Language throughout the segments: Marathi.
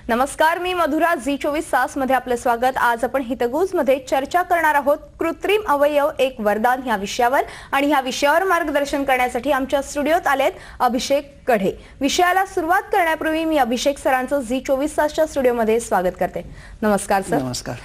नमस्कार, मी मधुरा. झी24 तास मध्ये आपलं स्वागत. आज आपण हितगुज मध्ये चर्चा करणार आहोत कृत्रिम अवयव एक वरदान या विषयावर. आणि ह्या विषयावर मार्गदर्शन करण्यासाठी आमच्या स्टुडिओत आलेत अभिषेक कढे. विषयाला सुरुवात करण्यापूर्वी मी अभिषेक सरांचं झी24 तासच्या स्टुडिओमध्ये स्वागत करते. नमस्कार सर. नमस्कार.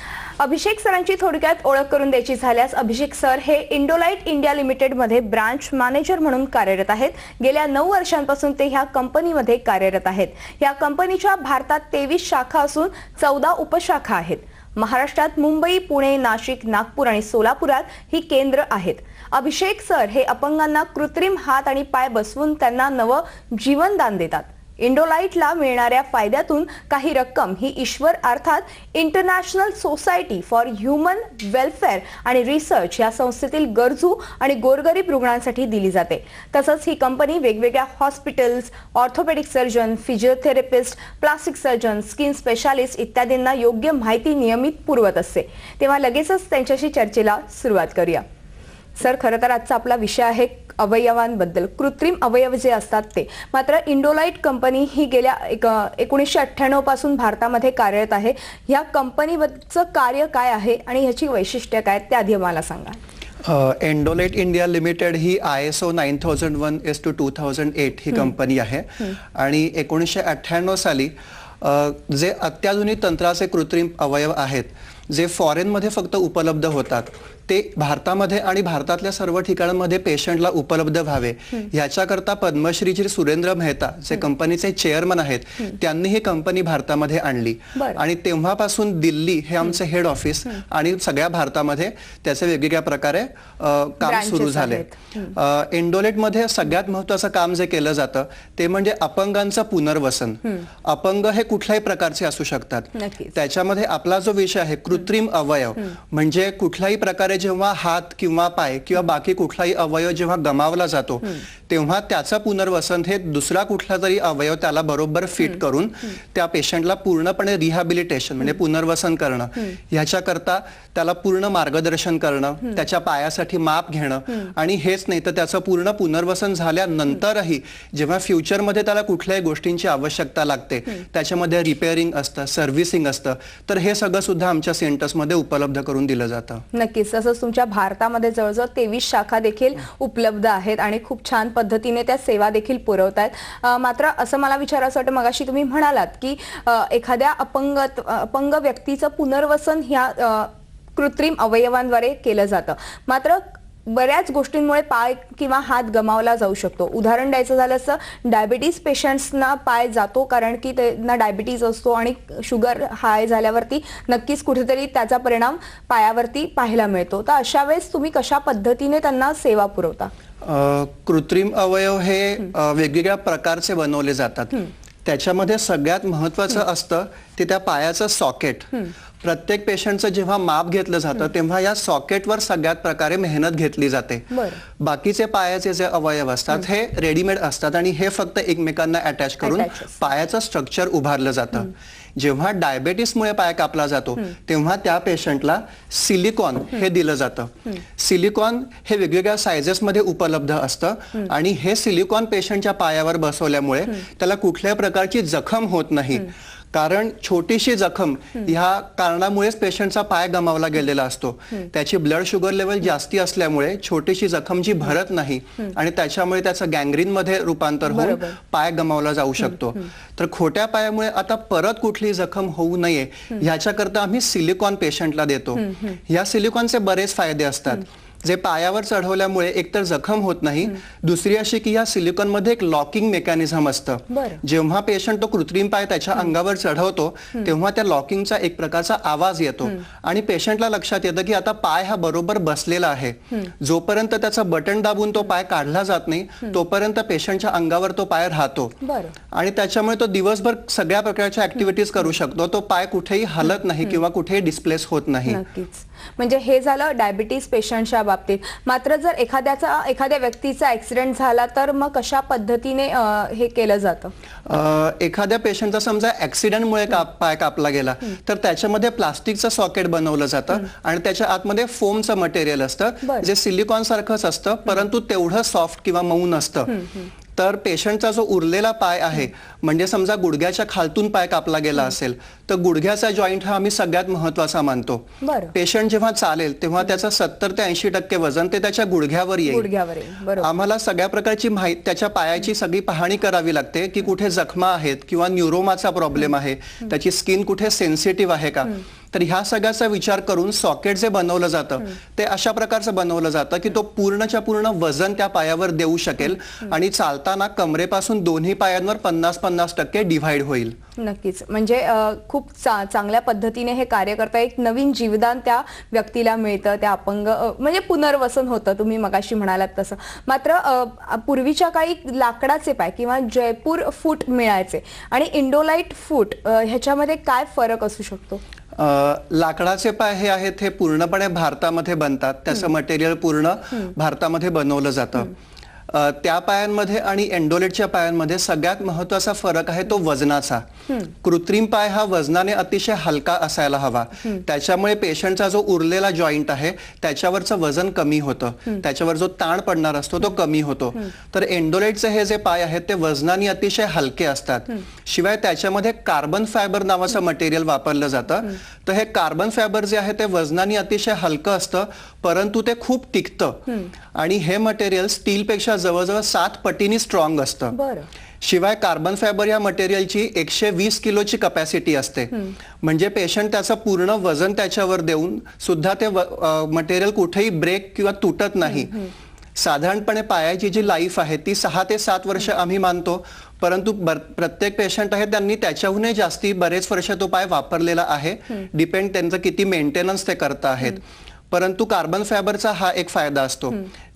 अभिषेक सरांची थोडक्यात ओळख करून द्यायची झाल्यास, अभिषेक सर हे इंडोलाइट इंडिया लिमिटेड मध्ये ब्रांच मॅनेजर म्हणून कार्यरत आहेत. गेल्या 9 वर्षांपासून ते ह्या कंपनीमध्ये कार्यरत आहेत. या कंपनीच्या भारतात 23 शाखा असून 14 उपशाखा आहेत. महाराष्ट्रात मुंबई, पुणे, नाशिक, नागपूर आणि सोलापुरात ही केंद्र आहेत. अभिषेक सर हे अपंगांना कृत्रिम हात आणि पाय बसवून त्यांना नवं जीवनदान देतात. इंडोलाइटला मिळणाऱ्या फायद्यातून काही रक्कम ही ईश्वर अर्थात international society for human welfare आणि रिसर्च या संस्थेतील गरजू आणि गोरगरीब रुग्णांसाठी दिली जाते. तसंच ही कंपनी वेगवेगळ्या hospitals, orthopaedic surgeon, physiotherapist, plastic surgeon, skin specialist इत्यादींना योग्य माहिती नियमित पुरवत असते. तेव्हा लगेचच त्यांच्याशी चर्चेला सुरुवात करूया. सर, खरं तर आजचा आपला विषय आहे अवयवांबद्दल, कृत्रिम अवयव जे असतात ते. मात्र इंडोलाइट कंपनी ही गेल्या 1998 पासून भारतामध्ये कार्यरत आहे. ह्या कंपनीचं कार्य काय आहे आणि ह्याची वैशिष्ट्य काय ते आधी मला सांगा. इंडोलाइट इंडिया लिमिटेड ही ISO 9001:2008 ही कंपनी आहे. आणि 1998 साली जे अत्याधुनिक तंत्राचे कृत्रिम अवयव आहेत जे फॉरेन मध्ये फक्त उपलब्ध होतात ते भारतामध्ये आणि भारतातल्या सर्व ठिकाणांमध्ये पेशंटला उपलब्ध व्हावे याच्याकरता पद्मश्री श्री सुरेंद्र मेहता जे कंपनीचे चेअरमन आहेत त्यांनी ही कंपनी भारतामध्ये आणली. आणि तेव्हापासून दिल्ली हे आमचे हेड ऑफिस आणि सगळ्या भारतामध्ये त्याचे वेगवेगळ्या प्रकारे काम सुरू झाले. इंडोलेट मध्ये सगळ्यात महत्त्वाचं काम जे केलं जातं ते म्हणजे अपंगांचं पुनर्वसन. अपंग हे कुठल्याही प्रकारचे असू शकतात. त्याच्यामध्ये आपला जो विषय आहे कृत्रिम अवयव म्हणजे कुठल्याही प्रकारे जेव्हा हात किंवा पाय किंवा बाकी कुठलाही अवयव जेव्हा गमावला जातो तेव्हा त्याचं पुनर्वसन हे दुसरा कुठला तरी अवयव त्याला बरोबर फिट करून त्या पेशंटला पूर्णपणे रिहॅबिलिटेशन म्हणजे पुनर्वसन करणं, ह्याच्याकरता त्याला पूर्ण मार्गदर्शन करणं, त्याच्या पायासाठी माप घेणं. आणि हेच नाही तर त्याचं पूर्ण पुनर्वसन झाल्यानंतरही जेव्हा फ्युचरमध्ये त्याला कुठल्याही गोष्टींची आवश्यकता लागते त्याच्यामध्ये रिपेअरिंग असतं, सर्व्हिसिंग असतं, तर हे सगळं सुद्धा आमच्या सेंटर्समध्ये उपलब्ध करून दिलं जातं. नक्कीच. तसंच तुमच्या भारतामध्ये जवळजवळ 23 शाखा देखील उपलब्ध आहेत आणि खूप छान पद्धतीने त्या सेवा देखील पुरवतात. मात्र असं मला विचारायचं वाटतं, मगाशी तुम्ही म्हणालात की एखाद्या अपंग व्यक्तीचं पुनर्वसन ह्या कृत्रिम अवयवांद्वारे केलं जातं. मात्र बऱ्याच गोष्टींमुळे पाय किंवा हात गमावला जाऊ शकतो. उदाहरण द्यायचं झालं तर डायबिटीज पेशंट्सना पाय जातो कारण की त्यांना डायबिटीज असतो आणि शुगर हाय झाल्यावरती नक्कीच कुठेतरी त्याचा परिणाम पायावरती पाहायला मिळतो. तर अशा वेळेस तुम्ही कशा पद्धतीने त्यांना सेवा पुरवता? कृत्रिम अवयव हे वेगवेगळ्या प्रकारचे बनवले जातात. त्याच्यामध्ये सगळ्यात महत्त्वाचं असतं ते त्या पायाचं सॉकेट. प्रत्येक पेशंटचं जेव्हा माप घेतलं जातं तेव्हा या सॉकेटवर सगळ्यात प्रकारे मेहनत घेतली जाते. बाकीचे पायाचे जे अवयव असतात हे रेडीमेड असतात आणि हे फक्त एकमेकांना अटॅच करून पायाचं स्ट्रक्चर उभारलं जातं. जेव्हा डायबेटीसमुळे पाय कापला जातो तेव्हा त्या पेशंटला सिलिकॉन हे दिलं जातं. सिलिकॉन हे वेगवेगळ्या सायझेसमध्ये उपलब्ध असतं आणि हे सिलिकॉन पेशंटच्या पायावर बसवल्यामुळे त्याला कुठल्याही प्रकारची जखम होत नाही. कारण छोटीशी जखम ह्या कारणामुळेच पेशंटचा पाय गमावला गेलेला असतो. त्याची ब्लड शुगर लेवल जास्ती असल्यामुळे छोटीशी जखम जी भरत नाही आणि त्याच्यामुळे त्याचं गँग्रीन मध्ये रूपांतर होऊन पाय गमावला जाऊ शकतो. तर खोट्या पायामुळे आता परत कुठली जखम होऊ नये ह्याच्याकरता आम्ही सिलिकॉन पेशंटला देतो. या सिलिकॉनचे बरेच फायदे असतात जे पायावर चढवल्यामुळे एकतर जखम होत नाही, दुसरी अशी की या सिलिकॉन मध्ये एक लॉकिंग मेकॅनिझम असतं. जेव्हा पेशंट तो कृत्रिम पाय त्याच्या अंगावर चढवतो तेव्हा त्या लॉकिंगचा एक प्रकारचा आवाज येतो आणि पेशंटला लक्षात येतं की आता पाय हा बरोबर बसलेला आहे. जोपर्यंत त्याचं बटन दाबून तो पाय काढला जात नाही तोपर्यंत पेशंटच्या अंगावर तो पाय राहतो आणि त्याच्यामुळे तो दिवसभर सगळ्या प्रकारच्या ऍक्टिव्हिटीज करू शकतो. तो पाय कुठेही हलत नाही किंवा कुठेही डिस्प्लेस होत नाही. म्हणजे हे झालं डायबिटीज पेशंटच्या बाबतीत. मात्र जर एखाद्या व्यक्तीचा ऍक्सिडेंट झाला तर मग कशा पद्धतीने हे केलं जातं? एखाद्या पेशंटचा समजा ऍक्सिडेंटमुळे पाय कापला गेला तर त्याच्यामध्ये प्लास्टिकचं सॉकेट बनवलं जातं आणि त्याच्या आतमध्ये फोमचं मटेरियल असतं जे सिलिकॉन सारखंच असतं परंतु तेवढं सॉफ्ट किंवा मऊ नसतं. तर पेशंटचा जो उरलेला पाय आहे, म्हणजे समजा गुडघ्याच्या खालतून पाय कापला गेला असेल तर गुडघ्याचा जॉईंट हा आम्ही सगळ्यात महत्त्वाचा मानतो. बरं. पेशंट जेव्हा चालेल तेव्हा त्याचं 70 ते 80% वजन ते त्याच्या गुडघ्यावर येईल. बरोबर. आम्हाला सगळ्या प्रकारची माहिती त्याच्या पायाची सगळी पाहणी करावी लागते की कुठे जखमा आहेत किंवा न्यूरोमाचा प्रॉब्लेम आहे, त्याची स्किन कुठे सेन्सिटिव्ह आहे का. तर ह्या सगळ्याचा विचार करून सॉकेट जे बनवलं जातं ते अशा प्रकारचं बनवलं जातं की तो पूर्णच्या पूर्ण वजन त्या पायावर देऊ शकेल आणि चालताना कमरेपासून दोन्ही पायांवर 50-50% डिव्हाइड होईल. नक्कीच. म्हणजे खूप चांगल्या पद्धतीने हे कार्य करता, एक नवीन जीवदान त्या व्यक्तीला मिळतं, त्या अपंग म्हणजे पुनर्वसन होतं, तुम्ही मगाशी म्हणालात तसं. मात्र पूर्वीच्या काळी लाकडाचे पाय किंवा जयपूर फूट मिळायचे आणि इंडोलाइट फूट ह्याच्यामध्ये काय फरक असू शकतो? लाकडाचे पाय हे आहेत हे पूर्णपणे भारतामध्ये बनतात, त्याचं मटेरियल पूर्ण भारतामध्ये बनवलं जातं. त्या पायांमध्ये आणि एंडोलेटच्या पायांमध्ये सगळ्यात महत्वाचा फरक आहे तो वजनाचा. कृत्रिम पाय हा वजनाने अतिशय हलका असायला हवा, त्याच्यामुळे पेशंटचा जो उरलेला जॉईंट आहे त्याच्यावरचं वजन कमी होतं, त्याच्यावर जो ताण पडणार असतो तो कमी होतो. तर एंडोलेटचे हे जे पाय आहेत ते वजनाने अतिशय हलके असतात. शिवाय त्याच्यामध्ये कार्बन फायबर नावाचं मटेरियल वापरलं जातं. तर हे कार्बन फायबर जे आहे ते वजनाने अतिशय हलकं असतं, परंतु ते खूप टिकतं आणि हे मटेरियल स्टीलपेक्षा जवळजवळ 7 पटीने स्ट्रॉंग असतं. शिवाय कार्बन फायबर या मटेरियलची 120 किलोची कपॅसिटी असते, म्हणजे पेशंट त्याचं पूर्ण वजन त्याच्यावर देऊन सुद्धा ते मटेरियल कुठेही ब्रेक किंवा तुटत नाही. साधारणपणे पायाची जी लाईफ आहे ती 6 ते 7 वर्ष आम्ही मानतो, परंतु प्रत्येक पेशंट आहे त्यांनी त्याच्याहूनही जास्ती बरेच वर्ष तो पाय वापरलेला आहे, डिपेंड त्यांचं किती मेंटेनन्स ते करत आहेत. परंतु कार्बन फायबरचा हा एक फायदा असतो.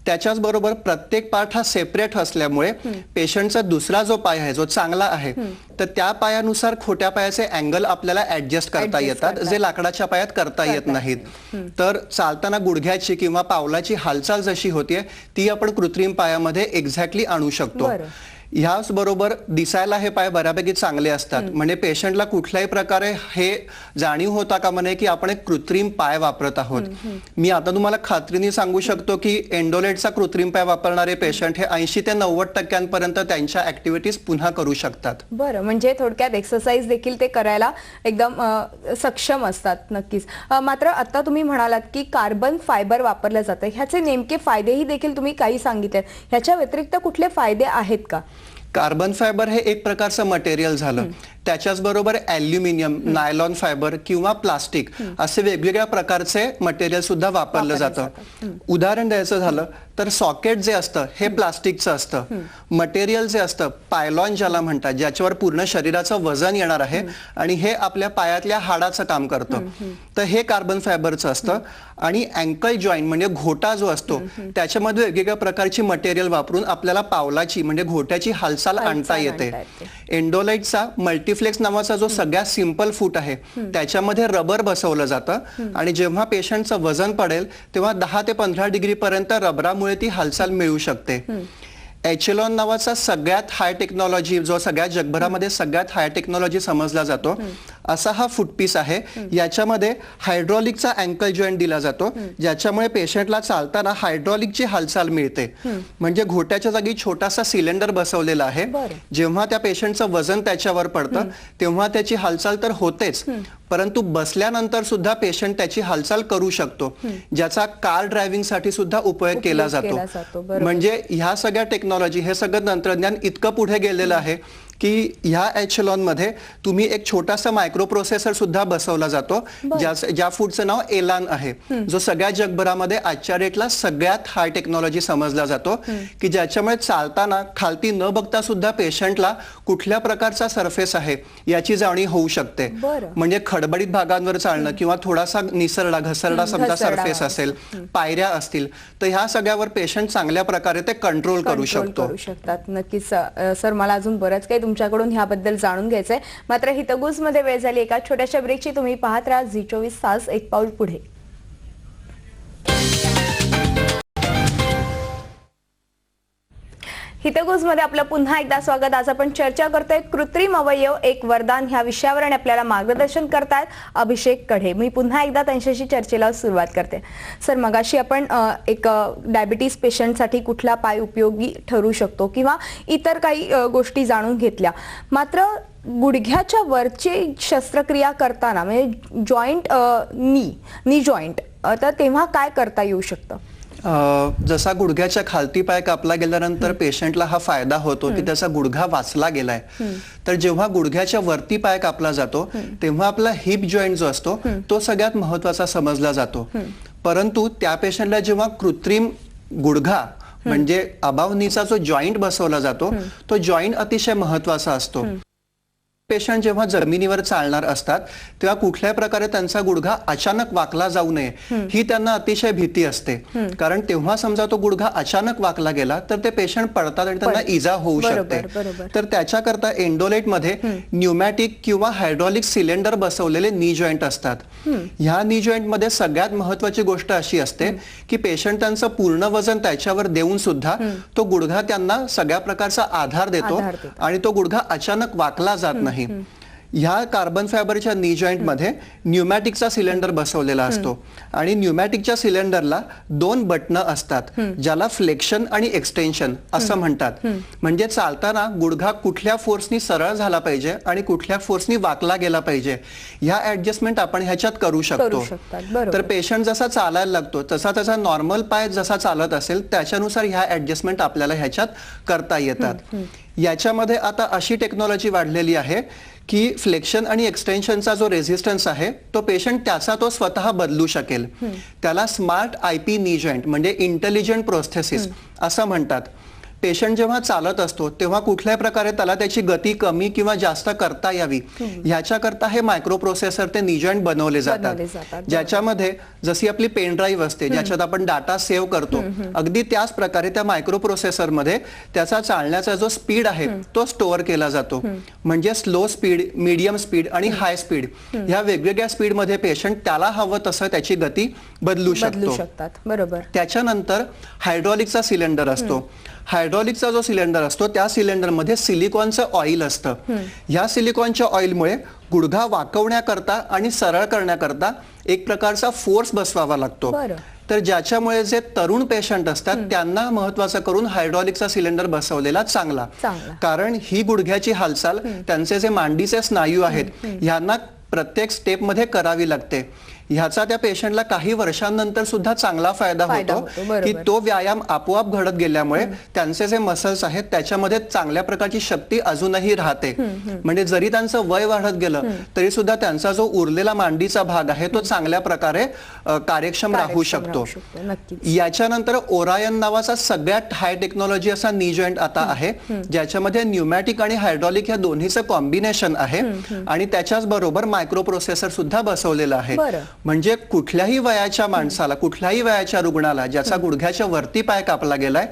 त्याच्याच बरोबर प्रत्येक पार्ट हा सेपरेट असल्यामुळे पेशंटचा दुसरा जो पाय आहे जो चांगला आहे तर त्या पायानुसार खोट्या पायाचे अँगल आपल्याला ऍडजस्ट करता येतात, जे लाकडाच्या पायात करता येत नाहीत. तर चालताना गुडघ्याची किंवा पावलाची हालचाल जशी होतीये ती आपण कृत्रिम पायामध्ये एक्झॅक्टली आणू शकतो. ह्याच बरोबर दिसायला हे पाय बऱ्यापैकी चांगले असतात, म्हणजे पेशंटला कुठल्याही प्रकारे हे जाणीव होता का म्हणे की आपण एक कृत्रिम पाय वापरत आहोत. मी आता तुम्हाला खात्रीने सांगू शकतो की एंडोलेटचा कृत्रिम पाय वापरणारे पेशंट हे 80 ते 90% त्यांच्या ऍक्टिव्हिटीज पुन्हा करू शकतात. बरं, म्हणजे थोडक्यात एक्सरसाइज देखील ते करायला एकदम सक्षम असतात. नक्कीच. मात्र आता तुम्ही म्हणालात की कार्बन फायबर वापरलं जातं, ह्याचे नेमके फायदेही देखील तुम्ही काही सांगितले, ह्याच्या व्यतिरिक्त कुठले फायदे आहेत का? कार्बन फायबर हे एक प्रकारचं मटेरियल झालं, त्याच्याच बरोबर ॲल्युमिनियम, नायलॉन फायबर किंवा प्लास्टिक असे वेगवेगळ्या प्रकारचे मटेरियल सुद्धा वापरलं जातं. उदाहरण द्यायचं झालं तर सॉकेट जे असतं हे प्लास्टिकचं असतं, मटेरियल जे असतं पायलॉन ज्याला म्हणतात, ज्याच्यावर पूर्ण शरीराचं वजन येणार आहे आणि हे आपल्या पायातल्या हाडाचं काम करतं, तर हे कार्बन फायबरचं असतं. आणि अँकल जॉईंट म्हणजे घोटा जो असतो त्याच्यामध्ये वेगवेगळ्या प्रकारची मटेरियल वापरून आपल्याला पावलाची म्हणजे घोट्याची हालचाल आणता येते. एंडोलाइटचा मल्टीफ्लेक्स नावाचा जो सगळ्यात सिंपल फूट आहे त्याच्यामध्ये रबर बसवलं जातं आणि जेव्हा पेशंटचं वजन पडेल तेव्हा 10 ते 15 डिग्री पर्यंत रबरामुळे ती हालचाल मिळू शकते. एचेलॉन नावाचा सगळ्यात हाय टेक्नॉलॉजी, जो सगळ्या जगभरामध्ये सगळ्यात हाय टेक्नॉलॉजी समजला जातो, असा हा फुटपीस आहे. याच्यामध्ये हायड्रॉलिकचा अँकल जॉईंट दिला जातो, ज्याच्यामुळे पेशंटला चालताना हायड्रॉलिकची हालचाल मिळते. म्हणजे घोट्याच्या जागी छोटासा सिलेंडर बसवलेला आहे, जेव्हा त्या पेशंटचं वजन त्याच्यावर पडतं तेव्हा त्याची हालचाल तर होतेच, परंतु बसल्यानंतर सुद्धा पेशंट त्याची हालचाल करू शकतो, ज्याचा कार ड्रायव्हिंग साठी सुद्धा उपयोग केला जातो. म्हणजे ह्या सगळ्या टेक्नॉलॉजी, हे सगळं तंत्रज्ञान इतकं पुढे गेलेलं आहे की ह्या एचेलॉन मध्ये तुम्ही एक छोटासा मायक्रो प्रोसेसर सुद्धा बसवला जातो, ज्या फूडचं नाव एलान आहे, जो सगळ्या जगभरामध्ये आजच्या डेटला सगळ्यात हाय टेक्नॉलॉजी समजला जातो, की ज्याच्यामुळे चालताना खालती न बघता सुद्धा पेशंटला कुठल्या प्रकारचा सरफेस आहे याची जाणीव होऊ शकते. म्हणजे खडबडीत भागांवर चालणं किंवा थोडासा निसरडा घसरडा समजा सरफेस असेल, पायऱ्या असतील, तर ह्या सगळ्यावर पेशंट चांगल्या प्रकारे ते कंट्रोल करू शकतात. नक्कीच सर, मला अजून बरंच काही तुमच्याकडून ह्याबद्दल जाणून घ्यायचंय. मात्र हितगुज मध्ये वेळ झाली एका छोट्याशा ब्रेकची. तुम्ही पाहत राहा झी24 तास, एक पाऊल पुढे. हितगुजमध्ये आपलं पुन्हा एकदा स्वागत। आज आपण चर्चा करतोय कृत्रिम अवयव एक वरदान ह्या विषयावर आणि आपल्याला मार्गदर्शन करतायत अभिषेक कढे। मी पुन्हा एकदा त्यांच्याशी चर्चेला सुरुवात करते। सर, मगाशी आपण एक डायबिटीज पेशंटसाठी कुठला पाय उपयोगी ठरू शकतो किंवा इतर काही गोष्टी जाणून घेतल्या, मात्र गुडघ्याच्या वरची शस्त्रक्रिया करताना म्हणजे जॉइंट नी जॉइंट, तर तेव्हा काय करता येऊ शकतं? जसा गुडघ्याच्या खालती पाय कापला गेल्यानंतर पेशंटला हा फायदा होतो की त्याचा गुडघा वाचला गेलाय। तर जेव्हा गुडघ्याच्या वरती पाय कापला जातो तेव्हा आपला हिप जॉईंट जो असतो तो सगळ्यात महत्वाचा समजला जातो। परंतु त्या पेशंटला जेव्हा कृत्रिम गुडघा म्हणजे अबाव नीचा जो जॉईंट बसवला जातो तो जॉईंट अतिशय महत्वाचा असतो। पेशंट जेव्हा जमिनीवर चालणार असतात तेव्हा कुठल्याही प्रकारे त्यांचा गुडघा अचानक वाकला जाऊ नये ही त्यांना अतिशय भीती असते, कारण तेव्हा समजा तो गुडघा अचानक वाकला गेला तर ते पेशंट पडतात आणि त्यांना इजा होऊ शकते। तर त्याच्याकरता एंडोलेट मध्ये न्यूमॅटिक किंवा हायड्रॉलिक सिलेंडर बसवलेले नी जॉईंट असतात। ह्या नी जॉईंट मध्ये सगळ्यात महत्वाची गोष्ट अशी असते की पेशंट त्यांचं पूर्ण वजन त्याच्यावर देऊन सुद्धा तो गुडघा त्यांना सगळ्या प्रकारचा आधार देतो आणि तो गुडघा अचानक वाकला जात नाही। ह्या कार्बन फायबरच्या नी जॉईंट मध्ये न्यूमॅटिकचा सिलेंडर बसवलेला असतो आणि न्यूमॅटिकच्या सिलेंडरला दोन बटणं असतात ज्याला फ्लेक्शन आणि एक्सटेन्शन असं म्हणतात। म्हणजे चालताना गुडघा कुठल्या फोर्सनी सरळ झाला पाहिजे आणि कुठल्या फोर्सनी वाकला गेला पाहिजे ह्या ऍडजस्टमेंट आपण ह्याच्यात करू शकतो। तर पेशंट जसा चालायला लागतो तसा त्याचा नॉर्मल पाय जसा चालत असेल त्याच्यानुसार ह्या ऍडजस्टमेंट आपल्याला ह्याच्यात करता येतात। याच्यामध्ये आता अशी टेक्नॉलॉजी वाढलेली आहे की फ्लेक्शन आणि एक्सटेन्शनचा जो रेझिस्टन्स आहे तो पेशंट त्याचा तो स्वतः बदलू शकेल। त्याला स्मार्ट आयपी नी जॉईंट म्हणजे इंटेलिजंट प्रोस्थेसिस असं म्हणतात। पेशंट जेव्हा चालत असतो तेव्हा कुठल्याही प्रकारे त्याला त्याची गती कमी किंवा जास्त करता यावी ह्याच्याकरता हे मायक्रो प्रोसेसर ते नी जॉईंट बनवले जातात, ज्याच्यामध्ये जशी आपली पेन ड्राईव्ह असते ज्याच्यात आपण डाटा सेव्ह करतो अगदी त्याच प्रकारे त्या मायक्रो प्रोसेसर मध्ये त्याचा चालण्याचा जो स्पीड आहे तो स्टोअर केला जातो। म्हणजे स्लो स्पीड, मीडियम स्पीड आणि हाय स्पीड ह्या वेगवेगळ्या स्पीड मध्ये पेशंट त्याला हवं तसं त्याची गती बदलू शकतात। बरोबर। त्याच्यानंतर हायड्रॉलिकचा सिलेंडर असतो। हायड्रॉलिकचा जो सिलेंडर असतो त्या सिलेंडर मध्ये सिलिकॉनचं ऑइल असतं। या सिलिकॉनच्या ऑइलमुळे गुडघा वाकवण्याकरता आणि सरळ करण्याकरता एक प्रकारचा फोर्स बसवावा लागतो। तर ज्याच्यामुळे जे तरुण पेशंट असतात त्यांना महत्वाचं करून हायड्रॉलिकचा सिलेंडर बसवलेला चांगला, कारण ही गुडघ्याची हालचाल त्यांचे जे मांडीचे स्नायू आहेत यांना प्रत्येक स्टेप मध्ये करावी लागते। ह्याचा त्या पेशंटला काही वर्षांनंतर सुद्धा चांगला फायदा होतो की तो व्यायाम आपोआप घडत गेल्यामुळे त्यांचे जे मसल्स आहेत त्याच्यामध्ये चांगल्या प्रकारची शक्ती अजूनही राहते। म्हणजे जरी त्यांचं वय वाढत गेलं तरी सुद्धा त्यांचा जो उरलेला मांडीचा भाग आहे तो चांगल्या प्रकारे कार्यक्षम राहू शकतो। याच्यानंतर ओरायन नावाचा सगळ्यात हाय टेक्नॉलॉजी असा नी जॉईंट आता आहे ज्याच्यामध्ये न्यूमॅटिक आणि हायड्रॉलिक या दोन्हीचं कॉम्बिनेशन आहे आणि त्याच्याच बरोबर मायक्रो प्रोसेसर सुद्धा बसवलेला आहे। म्हणजे कुठल्याही वयाच्या माणसाला, कुठल्याही वयाच्या रुग्णाला ज्याचा गुडघ्याच्या वरती पाय कापला गेलाय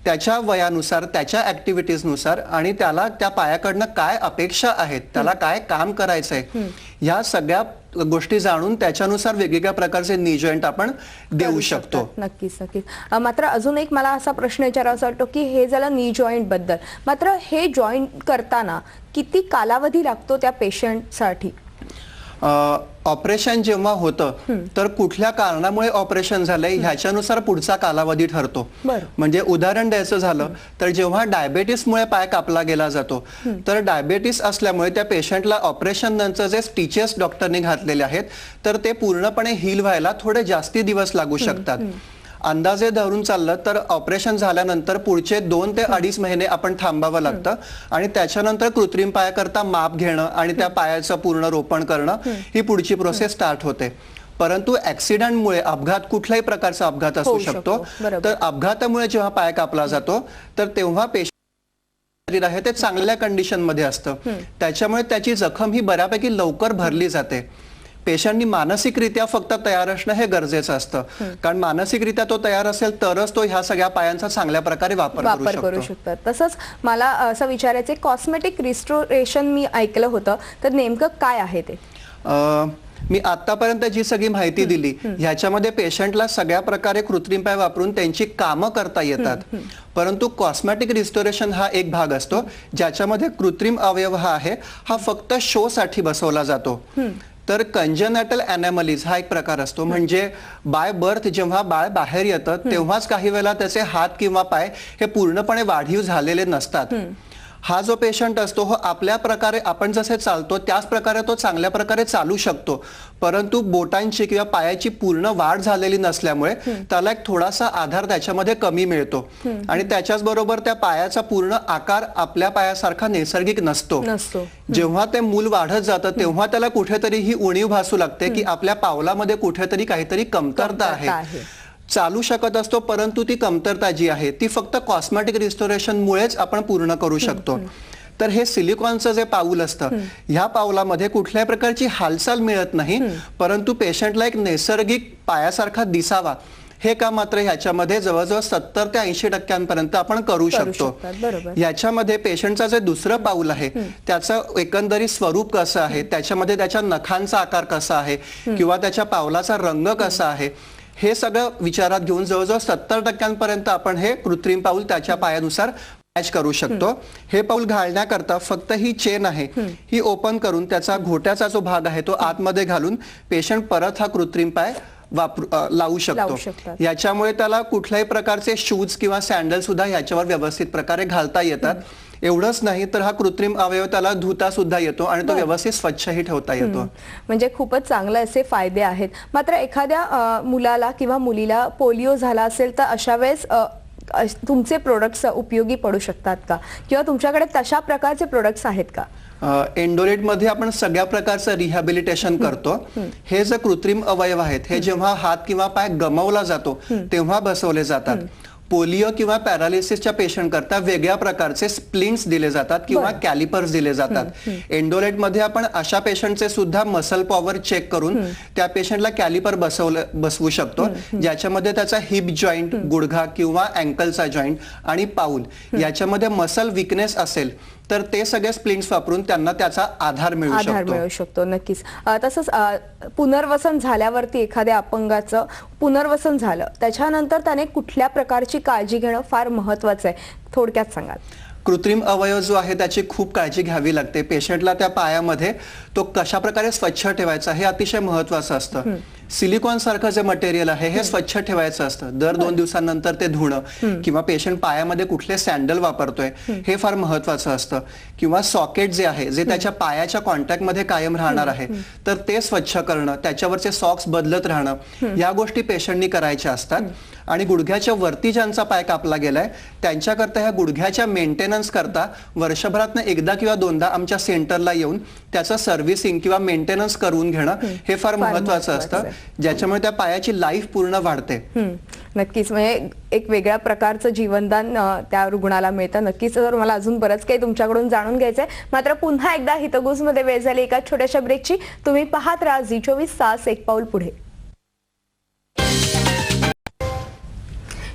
त्याच्या वयानुसार, त्याच्या ऍक्टिव्हिटीज नुसार आणि त्याला त्या पायाकडनं काय अपेक्षा आहेत, त्याला काय काम करायचंय या सगळ्या गोष्टी जाणून त्याच्यानुसार वेगवेगळ्या प्रकारचे नी जॉईंट आपण देऊ शकतो। नक्कीच नक्कीच। मात्र अजून एक मला असा प्रश्न विचारायचा वाटतो की हे झालं नी जॉईंट बद्दल, मात्र हे जॉईंट करताना किती कालावधी लागतो त्या पेशंटसाठी? ऑपरेशन जेव्हा होतं तर कुठल्या कारणामुळे ऑपरेशन झालंय ह्याच्यानुसार पुढचा कालावधी ठरतो। म्हणजे उदाहरण द्यायचं झालं तर जेव्हा डायबेटीसमुळे पाय कापला गेला जातो तर डायबेटीस असल्यामुळे त्या पेशंटला ऑपरेशन नंतर जे स्टिचेस डॉक्टरने घातलेले आहेत तर ते पूर्णपणे हील व्हायला थोडे जास्ती दिवस लागू शकतात। अंदाजे धरून चाललं तर ऑपरेशन झाल्यानंतर पुढचे 2 ते 2.5 महिने आपण थांबावं लागतं आणि त्याच्यानंतर कृत्रिम पायाकरता माप घेणं आणि त्या पायाचं पूर्ण रोपण करणं ही पुढची प्रोसेस स्टार्ट होते। परंतु ऍक्सिडेंटमुळे, अपघात, कुठल्याही प्रकारचा अपघात असू शकतो, तर अपघातामुळे जेव्हा पाय कापला जातो तर तेव्हा पेशंट आहे ते चांगल्या कंडिशन मध्ये असतं, त्याच्यामुळे त्याची जखम ही बऱ्यापैकी लवकर भरली जाते। पेशंटनी मानसिकरित्या फक्त तयार असणं हे गरजेचं असतं, कारण मानसिकरित्या तो तयार असेल तरच तो ह्या सगळ्या पायांचा चांगल्या प्रकारे वापर करू शकतो। तसंच मला असं विचारायचं, कॉस्मेटिक रिस्टोरेशन मी ऐकलं होतं, तर नेमकं काय आहे ते? मी आतापर्यंत जी सगळी माहिती दिली ह्याच्यामध्ये पेशंटला सगळ्या प्रकारे कृत्रिम पाय वापरून त्यांची कामं करता येतात, परंतु कॉस्मेटिक रिस्टोरेशन हा एक भाग असतो ज्याच्यामध्ये कृत्रिम अवयव हा फक्त शो साठी बसवला जातो. तर कंजेनेटल एनॅमलीज हा एक प्रकार असतो, म्हणजे बाय बर्थ जेव्हा बाळ बाहेर येतं तेव्हाच काही वेळेला त्याचे हात किंवा पाय हे पूर्णपणे वाढीव झालेले नसतात. हा जो पेशंट असतो हो आपल्या प्रकारे आपण जसे चालतो त्याच प्रकारे तो चांगल्या प्रकारे चालू शकतो, परंतु बोटांची किंवा पायाची पूर्ण वाढ झालेली नसल्यामुळे त्याला एक थोडासा आधार त्याच्यामध्ये कमी मिळतो आणि त्याच्याच बरोबर त्या पायाचा पूर्ण आकार आपल्या पायासारखा नैसर्गिक नसतो. जेव्हा ते मूल वाढत जातं तेव्हा त्याला कुठेतरी ही उणीव भासू लागते की आपल्या पावलामध्ये कुठेतरी काहीतरी कमतरता आहे. चालू शकत असतो, परंतु ती कमतरता जी आहे ती फक्त कॉस्मेटिक रिस्टोरेशन मुळेच आपण पूर्ण करू शकतो. तर हे सिलिकॉनचं जे पाऊल असतं ह्या पाऊलामध्ये कुठल्याही प्रकारची हालचाल मिळत नाही, परंतु पेशंटला एक नैसर्गिक पायासारखा दिसावा हे काम मात्र ह्याच्यामध्ये जवळजवळ 70 ते 80% आपण करू शकतो. याच्यामध्ये पेशंटचा जे दुसरं पाऊल आहे त्याचं एकंदरीत स्वरूप कसं आहे, त्याच्यामध्ये त्याच्या नखांचा आकार कसा आहे किंवा त्याच्या पावलाचा रंग कसा आहे हे सगळं विचारात घेऊन जवळजवळ 70% आपण हे कृत्रिम पाऊल त्याच्या पायानुसार मॅच करू शकतो. हे पाऊल घालण्याकरता फक्त ही चेन आहे ही ओपन करून त्याचा घोट्याचा जो भाग आहे तो आतमध्ये घालून पेशंट परत हा कृत्रिम पाय लावू शकतो. याच्यामुळे त्याला कुठल्याही प्रकारचे शूज किंवा सॅन्डल सुद्धा याच्यावर व्यवस्थित प्रकारे घालता येतात. एवढंच नाही तर हा कृत्रिम अवयव त्याला धुता सुद्धा येतो आणि तो व्यवस्थित स्वच्छही ठेवता येतो. म्हणजे खूपच चांगले असे फायदे आहेत. मात्र एखाद्या मुलाला किंवा मुलीला पोलिओ झाला असेल तर अशा वेळेस तुमचे प्रोडक्ट्स उपयोगी पडू शकतात का, किंवा तुमच्याकडे तशा प्रकारचे प्रोडक्ट्स आहेत का? एंडोलेट मध्ये आपण सगळ्या प्रकारचं रिहॅबिलिटेशन करतो. हे जे कृत्रिम अवयव आहेत हे जेव्हा हात किंवा पाय गमावला जातो तेव्हा बसवले जातात. पोलिओ किंवा पॅरालिसिसच्या पेशंट करता वेगळ्या प्रकारचे स्प्लिंट्स दिले जातात किंवा कॅलिपर्स दिले जातात. एंडोलेट मध्ये आपण अशा पेशंटचे सुद्धा मसल पॉवर चेक करून त्या पेशंटला कॅलिपर बसवू शकतो, ज्याच्यामध्ये त्याचा हिप जॉईंट, गुडघा किंवा अँकलचा जॉईंट आणि पाऊल याच्यामध्ये मसल विकनेस असेल तर ते सगळे स्प्लिंट्स वापरून त्यांना त्याचा आधार मिळू शकतो. नक्कीच. तसंच पुनर्वसन झाल्यावरती एखाद्या अपंगाचं पुनर्वसन झालं त्याच्यानंतर त्याने कुठल्या प्रकारची काळजी घेणं फार महत्वाचं आहे, थोडक्यात सांगाल? कृत्रिम अवयव जो आहे त्याची खूप काळजी घ्यावी लागते. पेशंटला त्या पायामध्ये तो कशा प्रकारे स्वच्छ ठेवायचा हे अतिशय महत्वाचं असतं. सिलिकॉन सारखं जे मटेरियल आहे हे स्वच्छ ठेवायचं असतं. दर 2 दिवसांनंतर ते धुणं किंवा पेशंट पायामध्ये कुठले सॅन्डल वापरतोय हे फार महत्वाचं असतं. किंवा सॉकेट जे आहे जे त्याच्या पायाच्या कॉन्टॅक्ट मध्ये कायम राहणार आहे तर ते स्वच्छ करणं, त्याच्यावरचे सॉक्स बदलत राहणं या गोष्टी पेशंटनी करायच्या असतात. आणि गुडघ्याच्या वरती ज्यांचा पाय कापला गेलाय त्यांच्याकरता ह्या गुडघ्याच्या मेंटेनन्स करता वर्षभरातनं एकदा किंवा दोनदा आमच्या सेंटरला येऊन त्याचं सर्व्हिसिंग किंवा मेंटेनन्स करून घेणं हे फार महत्वाचं असतं, ज्याच्यामुळे त्या पायाची लाईफ पूर्ण वाढते. नक्कीच. म्हणजे एक वेगळ्या प्रकारचं जीवनदान त्या रुग्णाला मिळतं. नक्कीच. तर मला अजून बरंच काही तुमच्याकडून जाणून घ्यायचंय. मात्र पुन्हा एकदा हितगुज मध्ये वेळ झाली एका छोट्याशा ब्रेकची. तुम्ही पाहत राहा झी24 तास, एक पाऊल पुढे.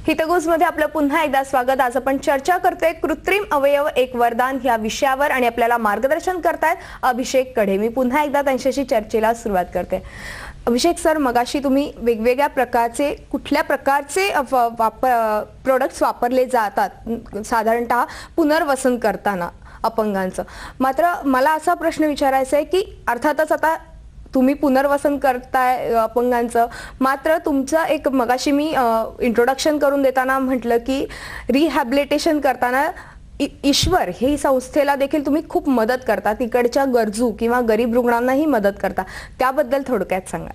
हितगुज मध्ये आपलं पुन्हा एकदा स्वागत. आज आपण चर्चा करतोय कृत्रिम अवयव एक वरदान या विषयावर आणि आपल्याला मार्गदर्शन करतायत अभिषेक कढे. मी पुन्हा एकदा त्यांच्याशी चर्चेला सुरुवात करते. अभिषेक सर, मगाशी तुम्ही वेगवेगळ्या प्रकारचे कुठल्या प्रकारचे प्रोडक्ट्स वापरले जातात साधारणतः पुनर्वसन करताना अपंगांचं, मात्र मला असा प्रश्न विचारायचा आहे की अर्थातच आता तुम्ही पुनर्वसन करताय अपंगांचं, मात्र तुमचं एक मगाशी मी इंट्रोडक्शन करून देताना म्हटलं की रिहॅबिलिटेशन करताना ईश्वर ही संस्थेला देखील तुम्ही खूप मदत करता, तिकडच्या गरजू किंवा गरीब रुग्णांनाही मदत करता, त्याबद्दल थोडक्यात सांगा.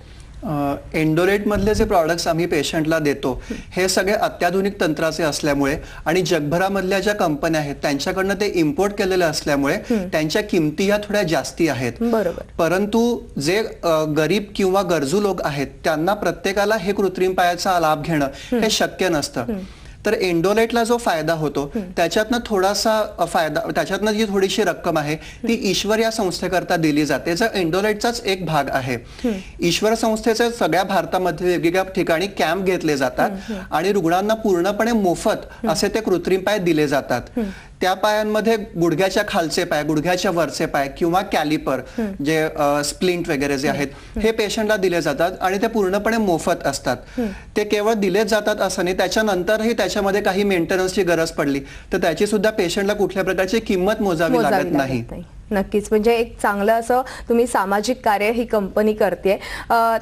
एंडोलेट मधले जे प्रॉडक्ट्स आम्ही पेशंटला देतो हे सगळे अत्याधुनिक तंत्राचे असल्यामुळे आणि जगभरामधल्या ज्या कंपन्या आहेत त्यांच्याकडनं ते इम्पोर्ट केलेले असल्यामुळे त्यांच्या किमती या थोड्या जास्ती आहेत. बरोबर. परंतु जे गरीब किंवा गरजू लोक आहेत त्यांना प्रत्येकाला हे कृत्रिम पायाचा लाभ घेणं हे शक्य नसतं. तर एंडोलेटला जो फायदा होतो त्याच्यातनं थोडासा फायदा, त्याच्यातनं जी थोडीशी रक्कम आहे ती ईश्वर या संस्थेकरता दिली जाते, जो एंडोलेटचाच एक भाग आहे. ईश्वर संस्थेचे सगळ्या भारतामध्ये वेगवेगळ्या ठिकाणी कॅम्प घेतले जातात आणि रुग्णांना पूर्णपणे मोफत असे ते कृत्रिम पाय दिले जातात. त्या पायांमध्ये गुडघ्याच्या खालचे पाय, गुडघ्याच्या वरचे पाय किंवा कॅलिपर जे स्प्लिंट वगैरे जे आहेत हे पेशंटला दिले जातात आणि ते पूर्णपणे मोफत असतात. ते केवळ दिलेच जातात असं नाही, त्याच्यानंतरही त्याच्यामध्ये काही मेंटेनन्सची गरज पडली तर त्याची सुद्धा पेशंटला कुठल्या प्रकारची किंमत मोजावी लागत नाही. नक्कीच, म्हणजे एक चांगलं असं तुम्ही सामाजिक कार्य ही कंपनी करते.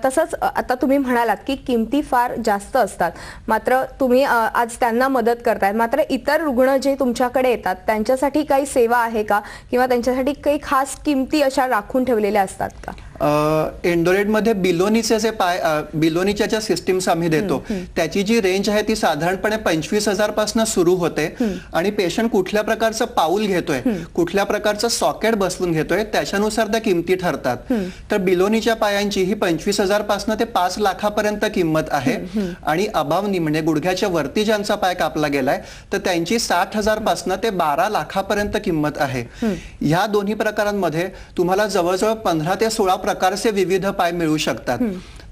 तसंच आता तुम्ही म्हणालात की किमती फार जास्त असतात, मात्र तुम्ही आज त्यांना मदत करतायत, मात्र इतर रुग्ण जे तुमच्याकडे येतात त्यांच्यासाठी काही सेवा आहे का, किंवा त्यांच्यासाठी काही खास किमती अशा राखून ठेवलेल्या असतात का? एंडोलेटमध्ये बिलोनीचे जे पाय, बिलोनीच्या ज्या सिस्टीम्स आम्ही देतो त्याची जी रेंज आहे ती साधारणपणे 25,000 पासून सुरू होते आणि पेशंट कुठल्या प्रकारचं पाऊल घेतोय, कुठल्या प्रकारचं सॉकेट बसवून घेतोय त्याच्यानुसार त्या किमती ठरतात. तर बिलोनीच्या पायांची ही 25,000 पासून ते 5 लाखापर्यंत किंमत आहे आणि अबावनी म्हणजे गुडघ्याच्या वरती ज्यांचा पाय कापला गेलाय तर त्यांची 60,000 पासून ते 12 लाखापर्यंत किंमत आहे. ह्या दोन्ही प्रकारांमध्ये तुम्हाला जवळजवळ 15 ते 16 प्रकारचे विविध पाय मिळू शकतात.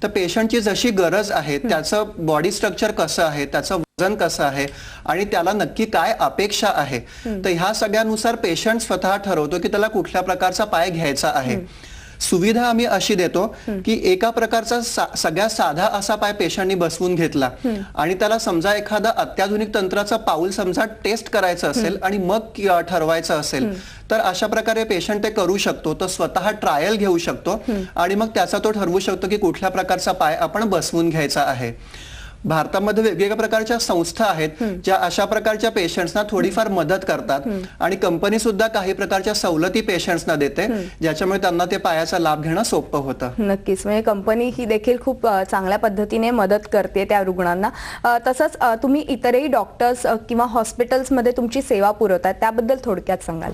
तर पेशंटची जशी गरज आहे, त्याचं बॉडी स्ट्रक्चर कसं आहे, त्याचं वजन कसं आहे आणि त्याला नक्की काय अपेक्षा आहे, तर ह्या सगळ्यानुसार पेशंट स्वतः ठरवतो की त्याला कुठल्या प्रकारचा पाय घ्यायचा आहे. सुविधा आम्ही अशी देतो की एका प्रकारचा सगळ्यात साधा असा पाय पेशंटनी बसवून घेतला आणि त्याला समजा एखादा अत्याधुनिक तंत्राचा पाऊल समजा टेस्ट करायचं असेल आणि मग ठरवायचं असेल तर अशा प्रकारे पेशंट ते करू शकतो. तो स्वतः ट्रायल घेऊ शकतो आणि मग त्याचा तो ठरवू शकतो की कुठल्या प्रकारचा पाय आपण बसवून घ्यायचा आहे. भारतामध्ये वेगवेगळ्या प्रकारच्या संस्था आहेत ज्या अशा प्रकारच्या पेशंट्सना थोडीफार मदत करतात आणि कंपनी सुद्धा काही प्रकारच्या सवलती पेशंट्सना देते ज्याच्यामुळे त्यांना ते पायाचा लाभ घेणं सोपं होतं. नक्कीच, म्हणजे कंपनी ही देखील खूप चांगल्या पद्धतीने मदत करते त्या रुग्णांना. तसंच तुम्ही इतरही डॉक्टर्स किंवा हॉस्पिटल्समध्ये तुमची सेवा पुरवतात, त्याबद्दल थोडक्यात सांगाल?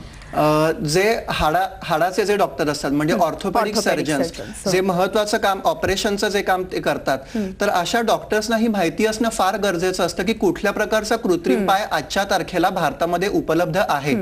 जे हाडाचे जे डॉक्टर असतात म्हणजे ऑर्थोपेडिक सर्जन्स जे महत्वाचं काम, ऑपरेशनचं जे काम ते करतात, तर अशा डॉक्टर्सना ही माहिती असणं फार गरजेचं असतं की कुठल्या प्रकारचा कृत्रिम पाय आजच्या तारखेला भारतामध्ये उपलब्ध आहे.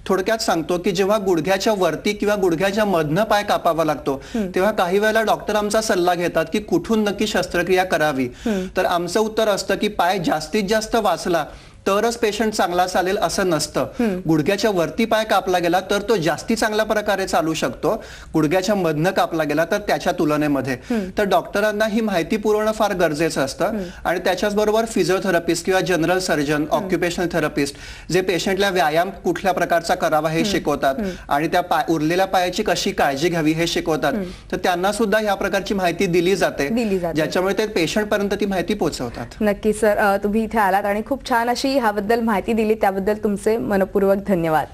थोडक्यात सांगतो की जेव्हा गुडघ्याच्या वरती किंवा गुडघ्याच्या मधनं पाय कापावा लागतो तेव्हा काही वेळेला डॉक्टर आमचा सल्ला घेतात की कुठून नक्की शस्त्रक्रिया करावी. तर आमचं उत्तर असतं की पाय जास्तीत जास्त वाचला तरच पेशंट चांगला चालेल असं नसतं. गुडघ्याच्या वरती पाय कापला गेला तर तो जास्ती चांगल्या प्रकारे चालू शकतो, गुडघ्याच्या मधनं कापला गेला तर त्याच्या तुलनेमध्ये. तर डॉक्टरांना ही माहिती पुरवणं फार गरजेचं असतं आणि त्याच्याच बरोबर फिजिओथेरपिस्ट किंवा जनरल सर्जन, ऑक्युपेशनल थेरपिस्ट जे पेशंटला व्यायाम कुठल्या प्रकारचा करावा हे शिकवतात आणि त्या उरलेल्या पायाची कशी काळजी घ्यावी हे शिकवतात. तर त्यांना सुद्धा या प्रकारची माहिती दिली जाते ज्याच्यामुळे ते पेशंट पर्यंत ती माहिती पोहोचवतात. नक्की सर, तुम्ही इथे आलात आणि खूप छान अशी ह्याबद्दल माहिती दिली, त्याबद्दल तुमचे मनपूर्वक धन्यवाद.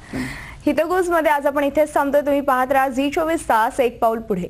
हितगुज मध्ये आज आपण इथेच थांबतोय. तुम्ही पाहत राहा झी 24 तास, एक पाऊल पुढे.